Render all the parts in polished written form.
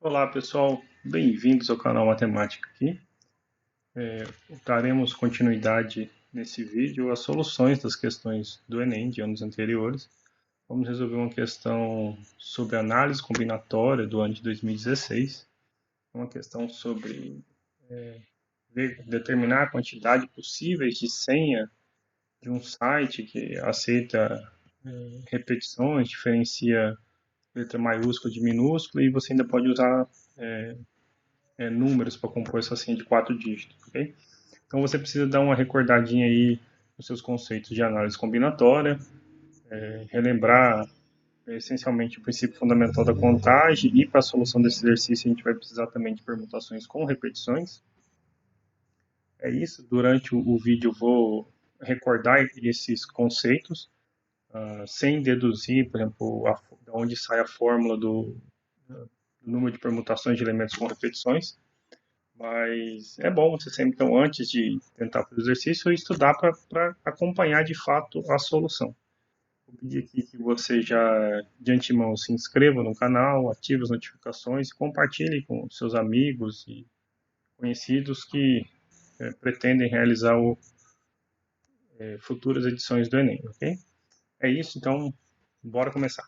Olá pessoal, bem-vindos ao canal Matemática aqui. Daremos continuidade nesse vídeo às soluções das questões do Enem de anos anteriores. Vamos resolver uma questão sobre análise combinatória do ano de 2016, uma questão sobre determinar a quantidade possíveis de senha de um site que aceita repetições, diferencia letra maiúscula de minúscula e você ainda pode usar números para compor essa senha de 4 dígitos, ok? Então você precisa dar uma recordadinha aí nos seus conceitos de análise combinatória, relembrar essencialmente o princípio fundamental da contagem e para a solução desse exercício a gente vai precisar também de permutações com repetições. É isso, durante o vídeo eu vou recordar esses conceitos, sem deduzir, por exemplo, de onde sai a fórmula do número de permutações de elementos com repetições. Mas é bom você sempre, então, antes de tentar fazer o exercício, estudar para acompanhar de fato a solução. Vou pedir aqui que você já, de antemão, se inscreva no canal, ative as notificações e compartilhe com seus amigos e conhecidos que pretendem realizar futuras edições do Enem, ok? É isso, então, bora começar.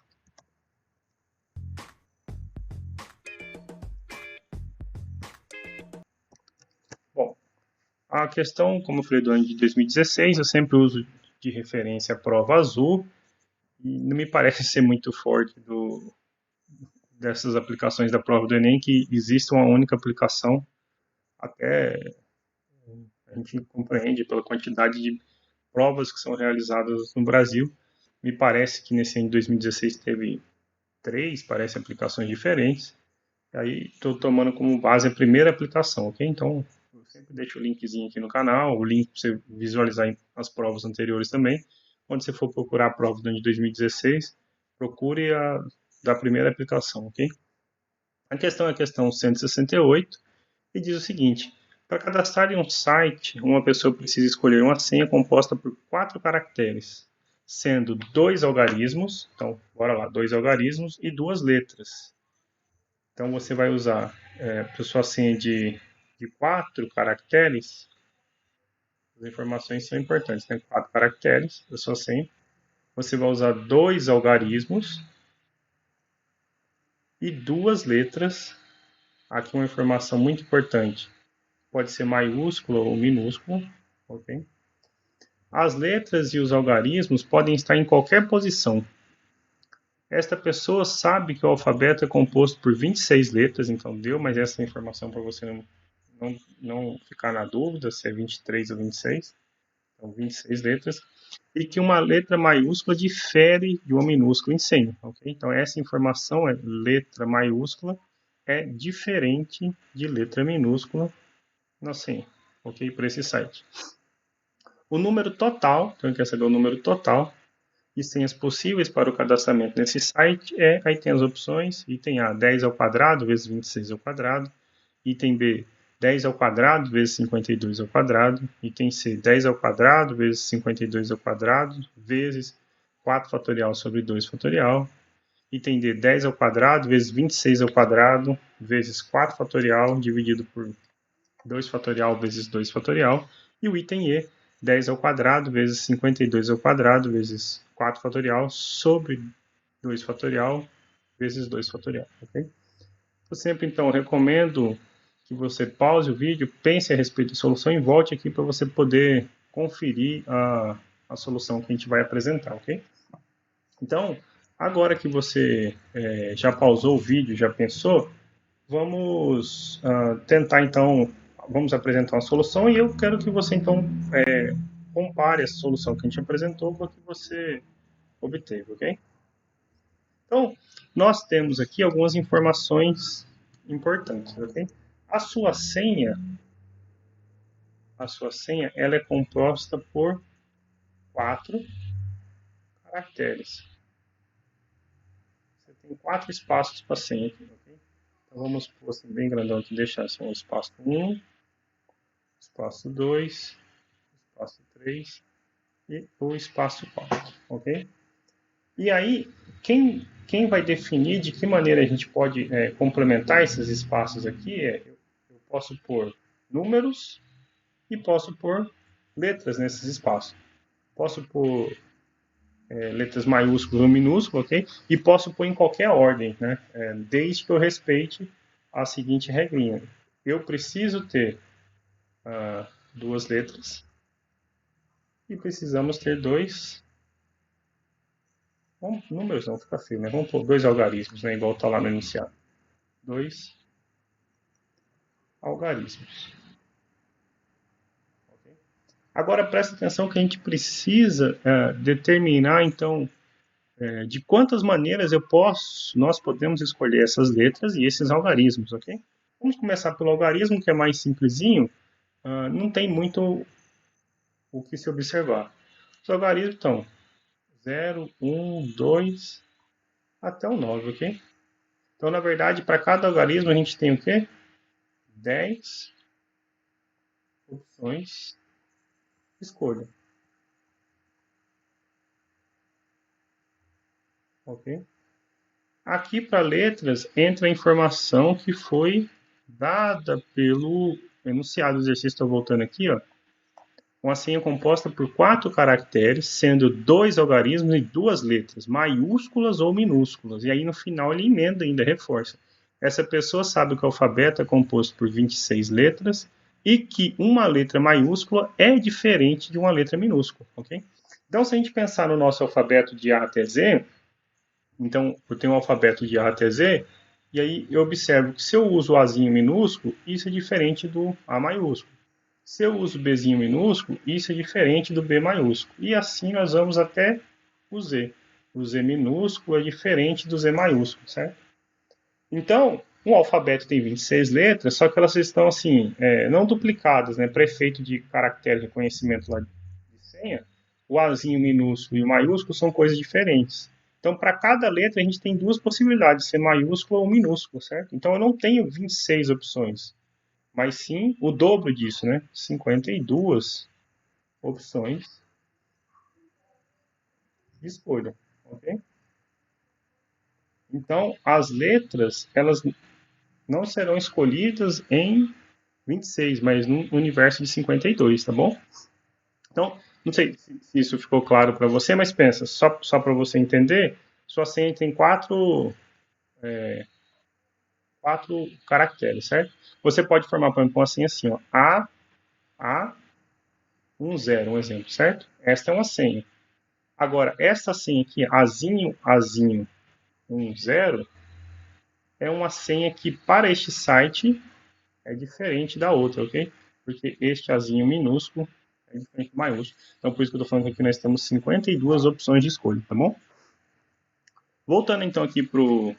Bom, a questão, como eu falei, do ano de 2016, eu sempre uso de referência a prova azul, e não me parece ser muito forte dessas aplicações da prova do Enem que existe uma única aplicação, até a gente compreende pela quantidade de provas que são realizadas no Brasil. Me parece que nesse ano de 2016 teve 3, parece, aplicações diferentes. Aí estou tomando como base a primeira aplicação, ok? Então, eu sempre deixo o linkzinho aqui no canal, o link para você visualizar as provas anteriores também. Quando você for procurar a prova do ano de 2016, procure a da primeira aplicação, ok? A questão é a questão 168 e diz o seguinte: para cadastrar em um site, uma pessoa precisa escolher uma senha composta por 4 caracteres, sendo 2 algarismos, então, bora lá, 2 algarismos e 2 letras. Então, você vai usar para sua senha de 4 caracteres, as informações são importantes, né? 4 caracteres da sua senha. Você vai usar 2 algarismos e 2 letras. Aqui uma informação muito importante. Pode ser maiúscula ou minúscula, ok? As letras e os algarismos podem estar em qualquer posição. Esta pessoa sabe que o alfabeto é composto por 26 letras, então deu mais essa informação para você não ficar na dúvida se é 23 ou 26. Então, 26 letras. E que uma letra maiúscula difere de uma minúscula em senha, ok? Então, essa informação é letra maiúscula é diferente de letra minúscula na senha, ok? Por esse site. O número total, então quer saber o número total de senhas possíveis para o cadastramento nesse site aí tem as opções, item A, 10 ao quadrado vezes 26 ao quadrado, item B, 10 ao quadrado vezes 52 ao quadrado, item C, 10 ao quadrado vezes 52 ao quadrado vezes 4 fatorial sobre 2 fatorial, item D, 10 ao quadrado vezes 26 ao quadrado vezes 4 fatorial dividido por 2 fatorial vezes 2 fatorial, e o item E, 10 ao quadrado vezes 52 ao quadrado vezes 4 fatorial sobre 2 fatorial vezes 2 fatorial, ok? Eu sempre, então, recomendo que você pause o vídeo, pense a respeito da solução e volte aqui para você poder conferir a solução que a gente vai apresentar, ok? Então, agora que você já pausou o vídeo, já pensou, vamos tentar, então, vamos apresentar uma solução e eu quero que você, então, compare essa solução que a gente apresentou com a que você obteve, ok? Então, nós temos aqui algumas informações importantes, ok? A sua senha, ela é composta por 4 caracteres. Você tem 4 espaços para senha aqui, ok? Então, vamos pôr assim, bem grandão aqui, deixar assim, o espaço 1, espaço 2, espaço 3 e o espaço 4, ok? E aí, quem quem vai definir de que maneira a gente pode complementar esses espaços aqui eu posso pôr números e posso pôr letras nesses espaços. Posso pôr letras maiúsculas ou minúsculas, ok? E posso pôr em qualquer ordem, né? Desde que eu respeite a seguinte regrinha. Eu preciso ter duas letras e precisamos ter dois números, não fica feio, né? Vamos pôr dois algarismos, né? Igual está lá no enunciado. Dois algarismos. Okay? Agora presta atenção que a gente precisa determinar, então, de quantas maneiras nós podemos escolher essas letras e esses algarismos, ok? Vamos começar pelo algarismo, que é mais simplesinho, não tem muito o que se observar. Os algarismos estão 0, 1, 2, até o 9, ok? Então, na verdade, para cada algarismo a gente tem o quê? 10 opções de escolha. Ok? Aqui para letras entra a informação que foi dada pelo enunciado do exercício. Estou voltando aqui, ó. Uma senha composta por 4 caracteres, sendo 2 algarismos e 2 letras, maiúsculas ou minúsculas. E aí no final ele emenda ainda, reforça. Essa pessoa sabe que o alfabeto é composto por 26 letras e que uma letra maiúscula é diferente de uma letra minúscula, ok? Então, se a gente pensar no nosso alfabeto de A até Z, então eu tenho um alfabeto de A até Z, e aí eu observo que se eu uso o Azinho minúsculo, isso é diferente do A maiúsculo. Se eu uso o Bzinho minúsculo, isso é diferente do B maiúsculo. E assim nós vamos até o Z. O Z minúsculo é diferente do Z maiúsculo, certo? Então, o alfabeto tem 26 letras, só que elas estão assim, não duplicadas, né? Para efeito de caractere de reconhecimento lá de senha, o Azinho minúsculo e o maiúsculo são coisas diferentes. Então, para cada letra, a gente tem duas possibilidades, ser maiúsculo ou minúsculo, certo? Então, eu não tenho 26 opções, mas sim o dobro disso, né? 52 opções de escolha, ok? Então, as letras, elas não serão escolhidas em 26, mas no universo de 52, tá bom? Então, não sei se isso ficou claro para você, mas pensa, só para você entender, sua senha tem quatro caracteres, certo? Você pode formar, por exemplo, uma senha assim, ó, A10, um exemplo, certo? Esta é uma senha. Agora, essa senha aqui, Azinho, 10, é uma senha que para este site é diferente da outra, ok? Porque este Azinho minúsculo é diferente do maiúsculo. Então, por isso que eu estou falando que aqui nós temos 52 opções de escolha, tá bom? Voltando então aqui para o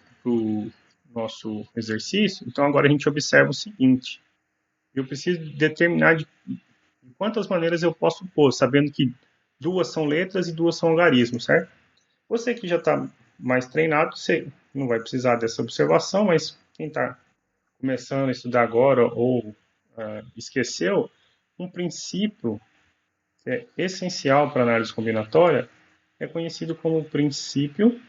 nosso exercício, então agora a gente observa o seguinte. Eu preciso determinar de quantas maneiras eu posso pôr, sabendo que duas são letras e duas são algarismos, certo? Você que já está mais treinado, você não vai precisar dessa observação, mas quem está começando a estudar agora ou esqueceu, um princípio que é essencial para a análise combinatória é conhecido como princípio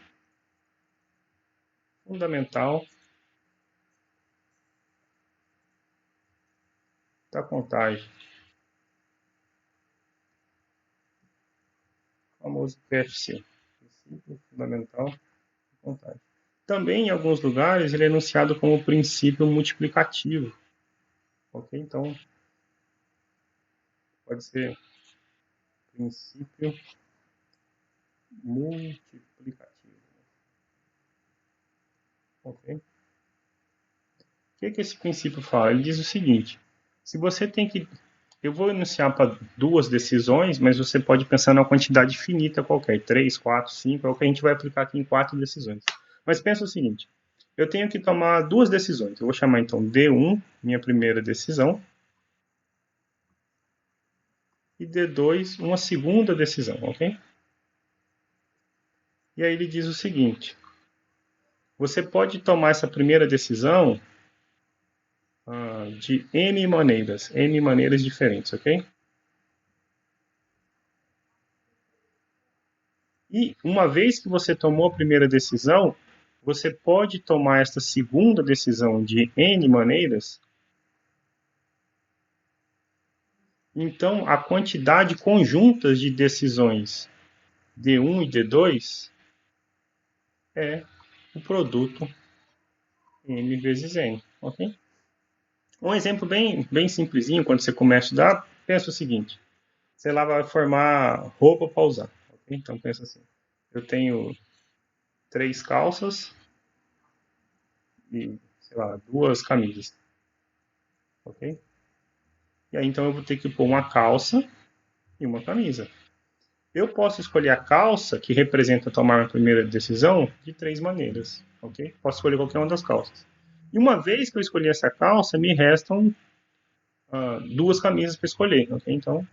fundamental da contagem, o famoso PFC, princípio fundamental da contagem. Também, em alguns lugares, ele é enunciado como princípio multiplicativo. Ok? Então, pode ser princípio multiplicativo. Ok? O que esse princípio fala? Ele diz o seguinte: se você tem que. Eu vou enunciar para duas decisões, mas você pode pensar numa quantidade finita qualquer, 3, 4, 5, é o que a gente vai aplicar aqui em 4 decisões. Mas pensa o seguinte: eu tenho que tomar duas decisões. Eu vou chamar então D1, minha primeira decisão, e D2, uma segunda decisão, ok? E aí ele diz o seguinte: você pode tomar essa primeira decisão de N maneiras diferentes, ok? E uma vez que você tomou a primeira decisão, você pode tomar esta segunda decisão de N maneiras. Então, a quantidade conjunta de decisões D1 e D2 é o produto M vezes N, ok? Um exemplo bem simplesinho, quando você começa a estudar, pensa o seguinte, você lá vai formar roupa para usar, ok? Então, pensa assim, eu tenho 3 calças e, sei lá, 2 camisas, ok? E aí, então, eu vou ter que pôr uma calça e uma camisa. Eu posso escolher a calça, que representa tomar a primeira decisão, de 3 maneiras, ok? Posso escolher qualquer uma das calças. E uma vez que eu escolhi essa calça, me restam 2 camisas para escolher, ok? Então,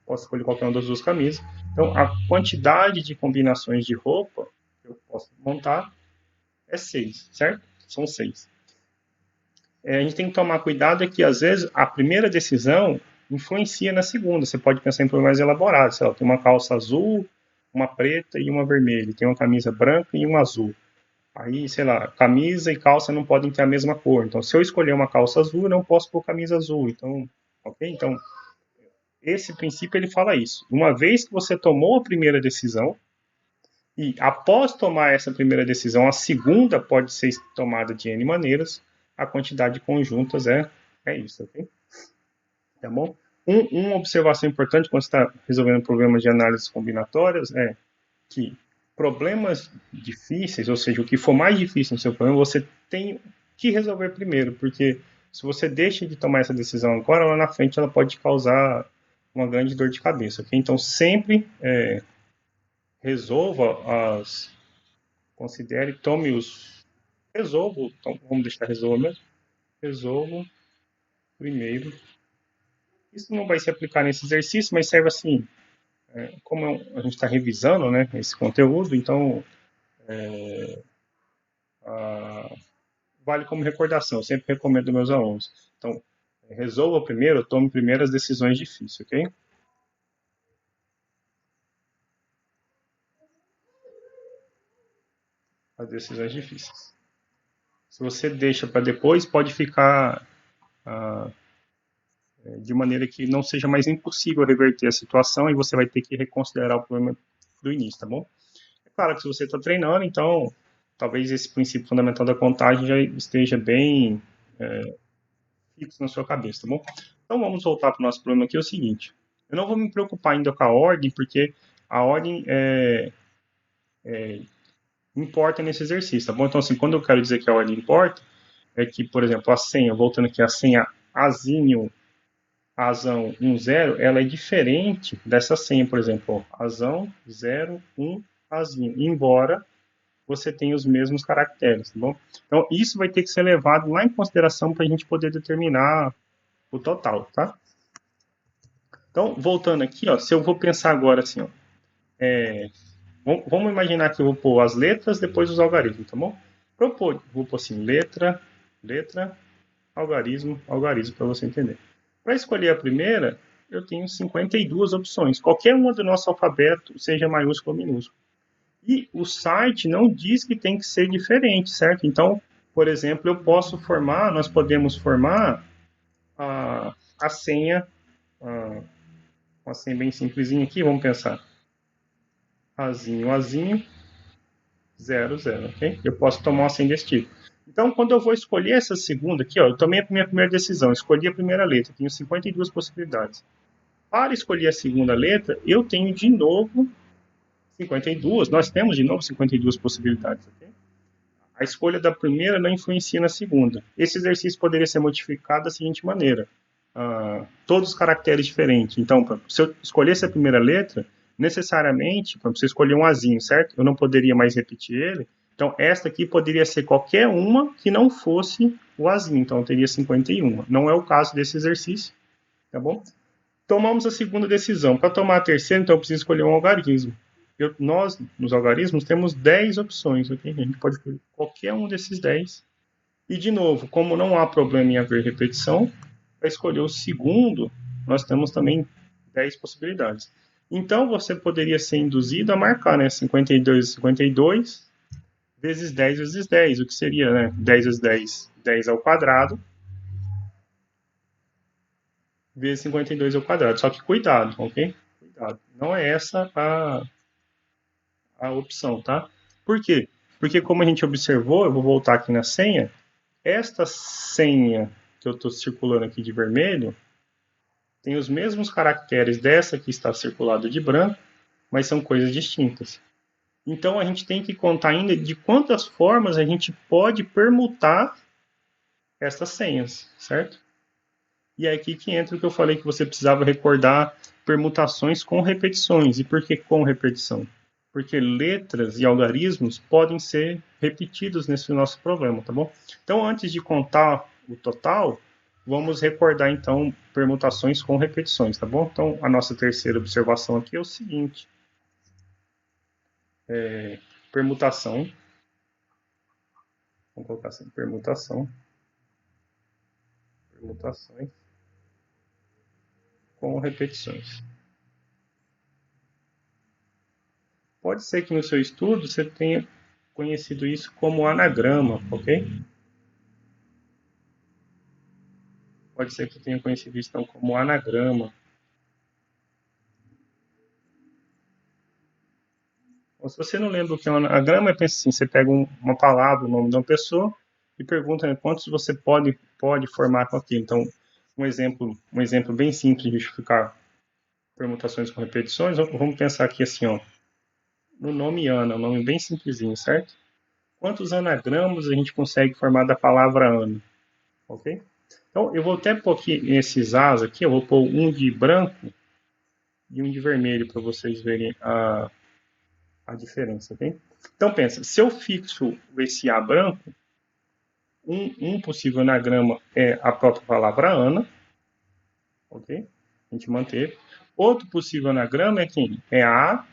posso escolher qualquer uma das 2 camisas. Então, a quantidade de combinações de roupa que eu posso montar é 6, certo? São 6. A gente tem que tomar cuidado é que, às vezes, a primeira decisão influencia na segunda. Você pode pensar em problemas elaborados. Sei lá, tem uma calça azul, uma preta e uma vermelha. Tem uma camisa branca e uma azul. Aí, sei lá, camisa e calça não podem ter a mesma cor. Então, se eu escolher uma calça azul, eu não posso pôr camisa azul. Então, ok? Então, esse princípio ele fala isso. Uma vez que você tomou a primeira decisão, e após tomar essa primeira decisão, a segunda pode ser tomada de N maneiras, a quantidade de conjuntas é isso, ok? Tá bom? Uma observação importante quando você está resolvendo problemas de análises combinatórias é que problemas difíceis, ou seja, o que for mais difícil no seu problema, você tem que resolver primeiro, porque se você deixa de tomar essa decisão agora, lá na frente ela pode causar uma grande dor de cabeça, ok? Então sempre resolva considere, tome resolvo, então, vamos deixar resolva mesmo, resolvo primeiro. Isso não vai se aplicar nesse exercício, mas serve assim, como a gente está revisando, né, esse conteúdo, então vale como recordação, eu sempre recomendo aos meus alunos. Então, resolva primeiro, tome primeiro as decisões difíceis, ok? As decisões difíceis. Se você deixa para depois, pode ficar de maneira que não seja mais impossível reverter a situação e você vai ter que reconsiderar o problema do início, tá bom? É claro que se você está treinando, então talvez esse princípio fundamental da contagem já esteja bem fixo na sua cabeça, tá bom? Então vamos voltar para o nosso problema aqui, é o seguinte. Eu não vou me preocupar ainda com a ordem, porque a ordem importa nesse exercício, tá bom? Então, assim, quando eu quero dizer que a ordem importa, é que, por exemplo, a senha, voltando aqui, a senha azinho, azão 10, ela é diferente dessa senha, por exemplo, azão 01, azinho, embora você tenha os mesmos caracteres, tá bom? Então, isso vai ter que ser levado lá em consideração para a gente poder determinar o total, tá? Então, voltando aqui, ó, se eu vou pensar agora assim, ó, vamos imaginar que eu vou pôr as letras, depois os algarismos, tá bom? Vou pôr assim, letra, algarismo, para você entender. Para escolher a primeira, eu tenho 52 opções. Qualquer uma do nosso alfabeto, seja maiúsculo ou minúsculo. E o site não diz que tem que ser diferente, certo? Então, por exemplo, nós podemos formar a senha, uma senha bem simplesinha aqui, vamos pensar. Azinho, 00, ok? Eu posso tomar uma senha desse tipo. Então, quando eu vou escolher essa segunda aqui, ó, eu tomei a minha primeira decisão, escolhi a primeira letra, tenho 52 possibilidades. Para escolher a segunda letra, eu tenho de novo 52, nós temos de novo 52 possibilidades, ok? A escolha da primeira não influencia na segunda. Esse exercício poderia ser modificado da seguinte maneira. Todos os caracteres diferentes. Então, se eu escolhesse a primeira letra, necessariamente, se eu escolher um azinho, certo? Eu não poderia mais repetir ele. Então, esta aqui poderia ser qualquer uma que não fosse o azinho. Então, eu teria 51. Não é o caso desse exercício, tá bom? Tomamos a segunda decisão. Para tomar a terceira, então, eu preciso escolher um algarismo. Nós, nos algarismos, temos 10 opções, ok? A gente pode escolher qualquer um desses 10. E, de novo, como não há problema em haver repetição, para escolher o segundo, nós temos também 10 possibilidades. Então, você poderia ser induzido a marcar, né? 52, 52, vezes 10 vezes 10, o que seria, né? 10 vezes 10, 10 ao quadrado, vezes 52 ao quadrado. Só que cuidado, ok? Cuidado. Não é essa a opção, tá? Por quê? Porque como a gente observou, eu vou voltar aqui na senha, esta senha que eu estou circulando aqui de vermelho tem os mesmos caracteres dessa que está circulada de branco, mas são coisas distintas. Então a gente tem que contar ainda de quantas formas a gente pode permutar essas senhas, certo? E é aqui que entra o que eu falei que você precisava recordar permutações com repetições. E por que com repetição? Porque letras e algarismos podem ser repetidos nesse nosso problema, tá bom? Então, antes de contar o total, vamos recordar então permutações com repetições, tá bom? Então, a nossa terceira observação aqui é o seguinte: permutação, vamos colocar assim, permutações com repetições. Pode ser que no seu estudo você tenha conhecido isso como anagrama, ok? Pode ser que você tenha conhecido isso então como anagrama. Ou se você não lembra o que é um anagrama, pensa assim, você pega uma palavra, o nome de uma pessoa, e pergunta, né, quantos você pode formar com aquilo. Então, um exemplo bem simples de justificar permutações com repetições, vamos pensar aqui assim, ó, no nome Ana, um nome bem simplesinho, certo? Quantos anagramas a gente consegue formar da palavra Ana? Ok? Então, eu vou até pôr aqui esses As aqui, eu vou pôr um de branco e um de vermelho para vocês verem a diferença, ok? Então, pensa, se eu fixo esse A branco, um possível anagrama é a própria palavra Ana, ok? A gente manteve. Outro possível anagrama é quem? É A,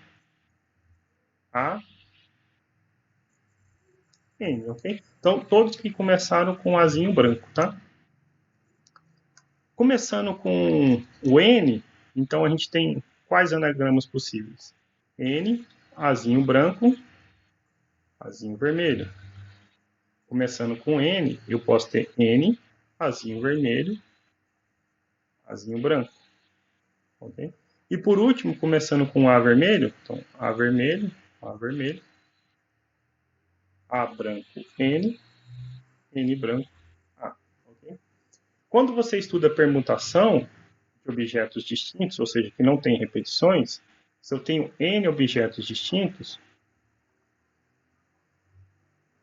N, ok? Então, todos que começaram com Azinho branco, tá? Começando com o N, então a gente tem quais anagramas possíveis? N, Azinho branco, Azinho vermelho. Começando com N, eu posso ter N, Azinho vermelho, Azinho branco. Ok? E por último, começando com A vermelho, então A vermelho, A branco, N branco, A. Ok? Quando você estuda permutação de objetos distintos, ou seja, que não tem repetições, se eu tenho N objetos distintos,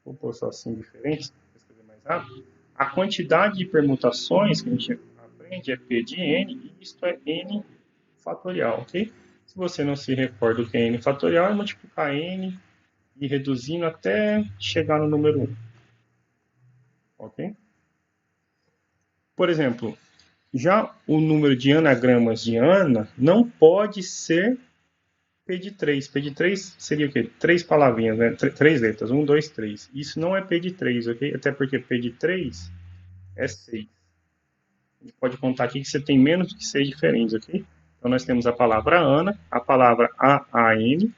vou pôr só assim diferentes, para escrever mais rápido, a quantidade de permutações que a gente aprende é P de N, e isto é N fatorial, ok? Se você não se recorda o que é N fatorial, é multiplicar N e reduzindo até chegar no número 1, ok? Por exemplo, já o número de anagramas de Ana não pode ser P de 3. P de 3 seria o quê? Três palavrinhas, né? Três letras. 1, 2, 3. Isso não é P de 3, ok? Até porque P de 3 é 6. A gente pode contar aqui que você tem menos do que 6 diferentes, ok? Então nós temos a palavra Ana, a palavra A-A-N,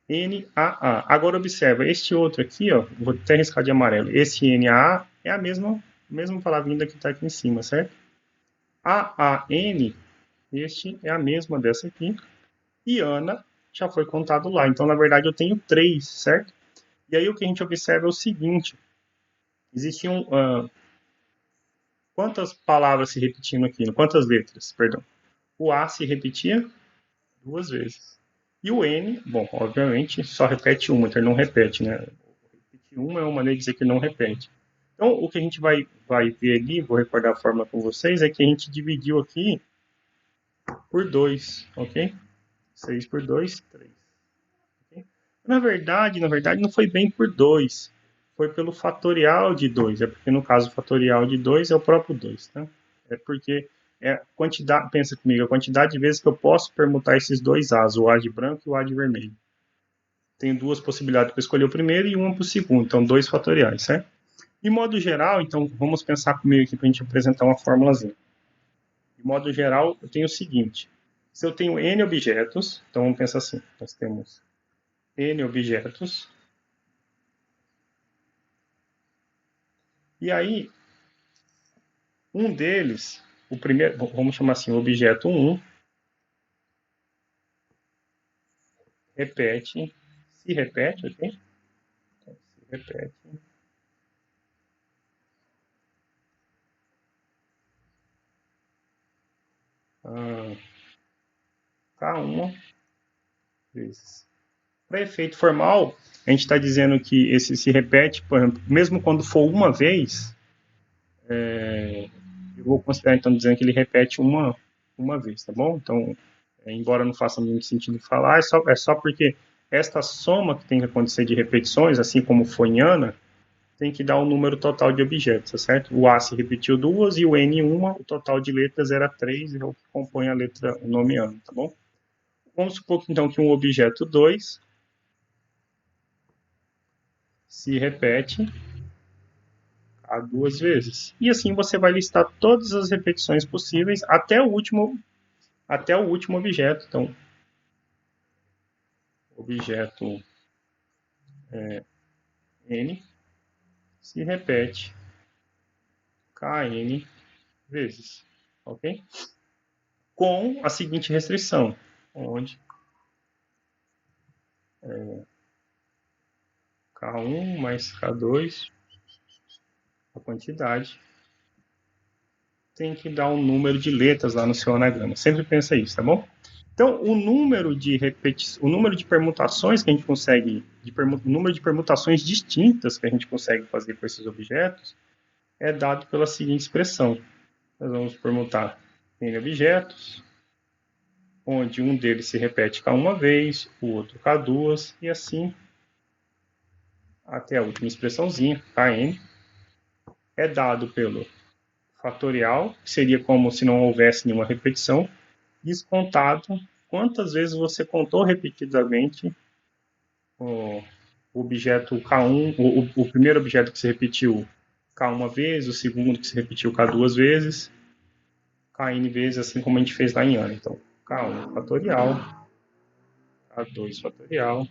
N-A-A. Agora observa, este outro aqui, ó, vou até riscar de amarelo. Esse N-A-A é a mesma palavrinha que está aqui em cima, certo? A-A-N, este é a mesma dessa aqui. E Ana já foi contado lá. Então, na verdade, eu tenho 3, certo? E aí o que a gente observa é o seguinte: existiam quantas palavras se repetindo aqui? Quantas letras? Perdão. O A se repetia 2 vezes. E o N, bom, obviamente, só repete uma, então ele não repete, né? Repetir uma é uma maneira de dizer que não repete. Então, o que a gente vai ver ali, vou recordar a fórmula com vocês, é que a gente dividiu aqui por 2, ok? 6 por 2, 3. Okay? Na verdade, não foi bem por 2. Foi pelo fatorial de 2. É porque, no caso, o fatorial de 2 é o próprio 2, tá? É porque é a quantidade, pensa comigo, a quantidade de vezes que eu posso permutar esses dois As, o A de branco e o A de vermelho. Tenho duas possibilidades para escolher o primeiro e uma para o segundo, então 2 fatoriais, certo? De modo geral, então, vamos pensar comigo aqui para a gente apresentar uma fórmulazinha. De modo geral, eu tenho o seguinte: se eu tenho N objetos, então vamos pensar assim: nós temos N objetos, E aí, um deles, o primeiro, vamos chamar assim, o objeto 1, se repete, ok? Então, se repete. K1 vezes. Para efeito formal, a gente está dizendo que esse se repete, por exemplo, mesmo quando for uma vez, eu vou considerar então dizendo que ele repete uma vez, tá bom? Então, embora não faça muito sentido falar, é só porque esta soma que tem que acontecer de repetições, assim como foi em Ana, tem que dar o número total de objetos, tá certo? O A se repetiu duas e o N uma, o total de letras era 3, e é o que compõe a letra, o nome Ana, tá bom? Vamos supor então que um objeto 2 se repete a duas vezes. E assim você vai listar todas as repetições possíveis até o último objeto. Então, objeto N se repete Kn vezes, ok? Com a seguinte restrição, onde K1 mais K2, a quantidade, tem que dar um número de letras lá no seu anagrama. Sempre pensa isso, tá bom? Então, o número de permutações que a gente consegue, o número de permutações distintas que a gente consegue fazer com esses objetos é dado pela seguinte expressão. Nós vamos permutar N objetos, onde um deles se repete K uma vez, o outro K duas, e assim até a última expressãozinha, Kn, é dado pelo fatorial, que seria como se não houvesse nenhuma repetição, descontado quantas vezes você contou repetidamente o objeto K1, o primeiro objeto que se repetiu K uma vez, o segundo que se repetiu K duas vezes, Kn vezes, assim como a gente fez lá em Ana. Então, K1 fatorial, K2 fatorial,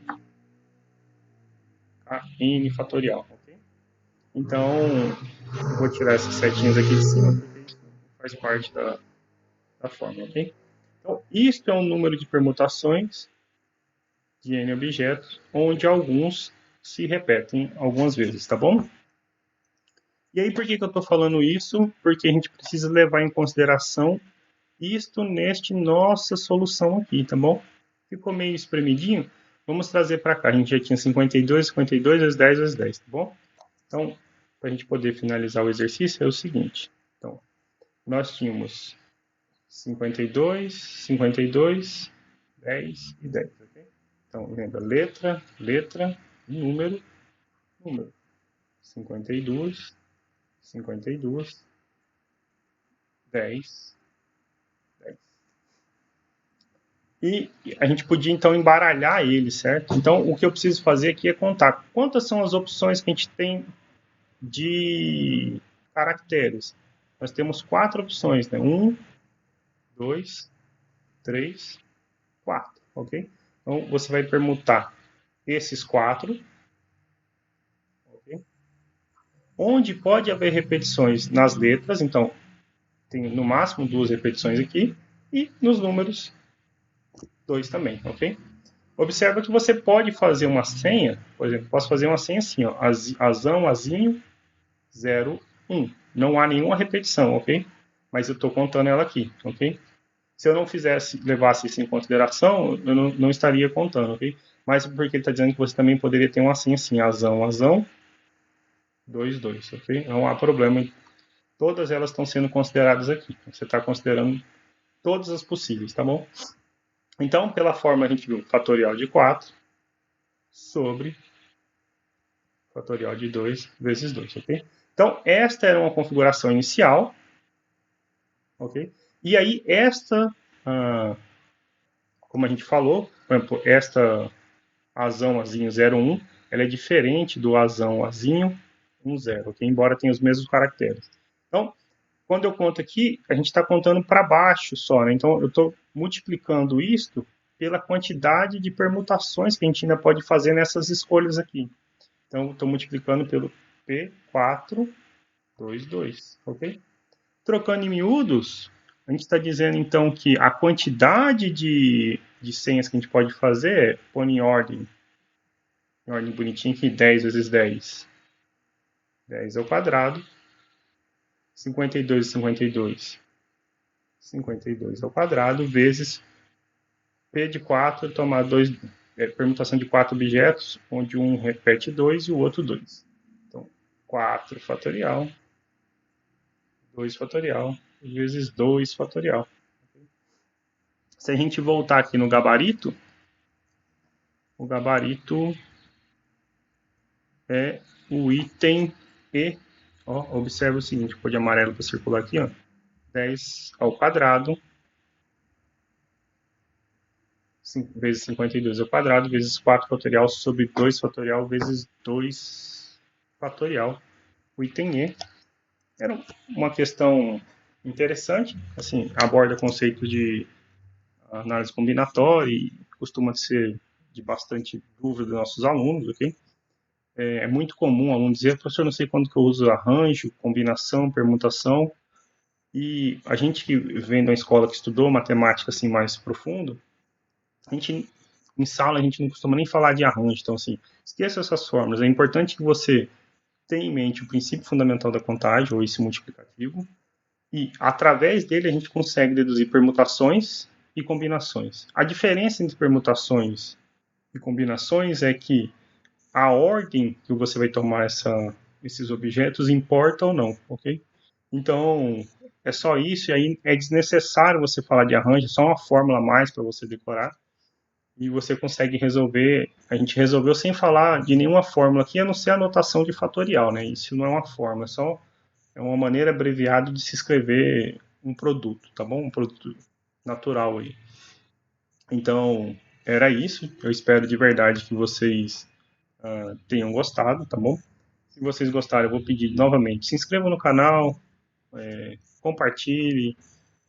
Kn fatorial. Okay? Então, eu vou tirar essas setinhas aqui de cima, porque isso faz parte da forma, ok? Então, isto é um número de permutações de N objetos, onde alguns se repetem algumas vezes, tá bom? E aí, por que eu estou falando isso? Porque a gente precisa levar em consideração isto neste nossa solução aqui, tá bom? Ficou meio espremidinho? Vamos trazer para cá. A gente já tinha 52, vezes 10 vezes 10, tá bom? Então, para a gente poder finalizar o exercício, é o seguinte. Então, nós tínhamos 52, 10 e 10, ok? Então, lembra, letra, número, número. 52, 10, 10. E a gente podia, então, embaralhar ele, certo? Então, o que eu preciso fazer aqui é contar quantas são as opções que a gente tem de caracteres. Nós temos 4 opções, né? 1, 2, 3, 4, ok? Então, você vai permutar esses 4, ok? Onde pode haver repetições nas letras, então, tem no máximo 2 repetições aqui, e nos números 2 também, ok? Observa que você pode fazer uma senha, por exemplo, posso fazer uma senha assim, ó, azão, azinho, 0, 1. Não há nenhuma repetição, ok? Mas eu estou contando ela aqui, ok? Se eu não levasse isso em consideração, eu não estaria contando, ok? Mas porque ele está dizendo que você também poderia ter uma senha assim, azão, azão, 2, 2, ok? Não há problema. Todas elas estão sendo consideradas aqui. Você está considerando todas as possíveis, tá bom? Então, pela forma, a gente viu fatorial de 4 sobre fatorial de 2 vezes 2, ok? Então, esta era uma configuração inicial, ok? E aí, como a gente falou, por exemplo, esta azão, azinho 01, ela é diferente do azão, azinho 10, ok? Embora tenha os mesmos caracteres. Então, quando eu conto aqui, a gente está contando para baixo só, né? Então, eu estou multiplicando isto pela quantidade de permutações que a gente ainda pode fazer nessas escolhas aqui. Então, estou multiplicando pelo P4 2, 2, ok? Trocando em miúdos, a gente está dizendo então que a quantidade de senhas que a gente pode fazer é pôr em ordem bonitinha aqui, 10 vezes 10. 10 ao quadrado, 52 vezes 52. 52 ao quadrado vezes P de 4, tomar dois, permutação de 4 objetos, onde um repete 2 e o outro 2. Então, 4 fatorial, 2 fatorial, vezes 2 fatorial. Se a gente voltar aqui no gabarito, o gabarito é o item E. Ó, observa o seguinte, vou de amarelo para circular aqui, ó. 10 ao quadrado, 5 vezes 52 ao quadrado, vezes 4 fatorial sobre 2 fatorial, vezes 2 fatorial. O item E era uma questão interessante, assim, aborda conceitos de análise combinatória e costuma ser de bastante dúvida dos nossos alunos, ok? É muito comum o aluno dizer, professor, não sei quando que eu uso arranjo, combinação, permutação, e a gente que vem da escola que estudou matemática assim mais profundo, a gente em sala a gente não costuma nem falar de arranjo, então assim, esqueça essas fórmulas. É importante que você tenha em mente o princípio fundamental da contagem, ou esse multiplicativo, e através dele a gente consegue deduzir permutações e combinações. A diferença entre permutações e combinações é que a ordem que você vai tomar esses objetos importa ou não, ok? Então, é só isso, e aí é desnecessário você falar de arranjo, é só uma fórmula a mais para você decorar, e você consegue resolver. A gente resolveu sem falar de nenhuma fórmula aqui, a não ser a notação de fatorial, né? Isso não é uma fórmula, é uma maneira abreviada de se escrever um produto, tá bom? Um produto natural aí. Então, era isso. Eu espero de verdade que vocês tenham gostado, tá bom? Se vocês gostaram, eu vou pedir novamente, se inscreva no canal, compartilhe,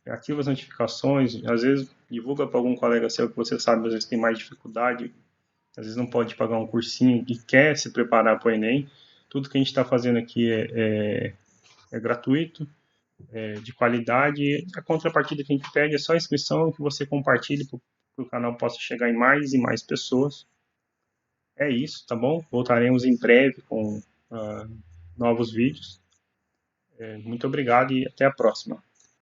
ative as notificações, às vezes divulga para algum colega seu que você sabe, às vezes tem mais dificuldade, às vezes não pode pagar um cursinho e quer se preparar para o Enem. Tudo que a gente está fazendo aqui é gratuito, de qualidade. A contrapartida que a gente pede é só a inscrição, que você compartilhe para que o canal possa chegar em mais e mais pessoas. É isso, tá bom? Voltaremos em breve com novos vídeos. Muito obrigado e até a próxima.